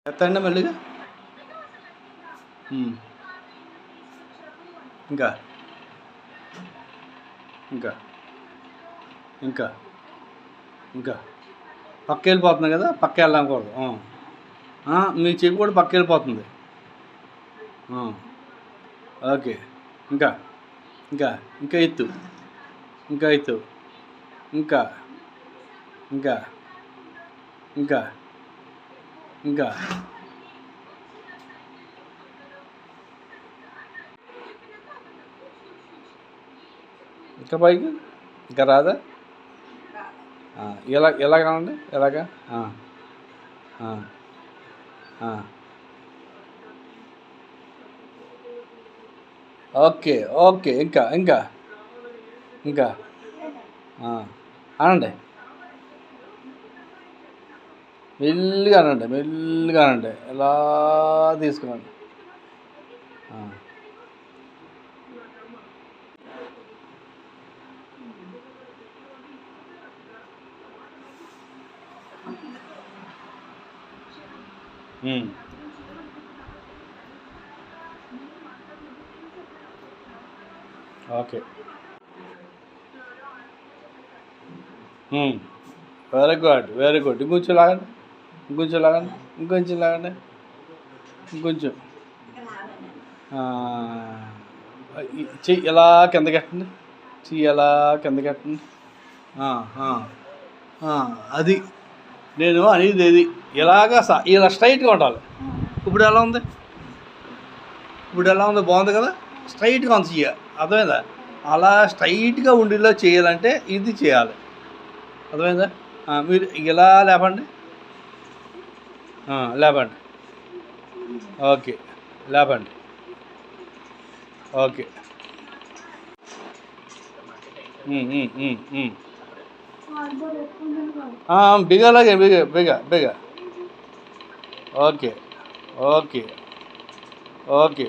ఎత్తండి మెల్లిగా. ఇంకా ఇంకా ఇంకా ఇంకా పక్క వెళ్ళిపోతుంది కదా, పక్క వెళ్ళకూడదు. మీ చెవి కూడా పక్క వెళ్ళిపోతుంది. ఓకే. ఇంకా ఇంకా ఇంకా ఎత్తు, ఇంకా ఎత్తు, ఇంకా ఇంకా ఇంకా ఇంకా ఇంకా పైకి. ఇంకా రాదా? ఎలా కానండి, ఎలాగా? Okay okay. ఇంకా ఇంకా ఇంకా అనండి, మెల్లిగా అనండి, మెల్లిగా అనండి, ఎలా తీసుకురండి. Okay. Very good, very good. ఇంకొంచెం లాగండి, ఇంకొంచెం లాగండి, ఇంకొంచెం లాగండి, ఇంకొంచెం. చెయ్యి ఎలా కిందకెట్టండి, చెయ్యి ఎలా కిందకెట్టండి. అది నేను అనేది ఏది, ఇలాగా ఇలా స్ట్రైట్గా ఉండాలి. ఇప్పుడు ఎలా ఉంది? ఇప్పుడు ఎలా ఉంది? బాగుంది కదా. స్ట్రైట్గా ఉంది చెయ్య, అర్థమైందా? అలా స్ట్రైట్గా ఉండేలా చేయాలంటే ఇది చేయాలి, అర్థమైందా? మీరు ఇలా లేపండి, లేపండి. ఓకే, లేపండి. ఓకే. బిగలాగే, బిగ బిగ బిగ. Okay okay okay.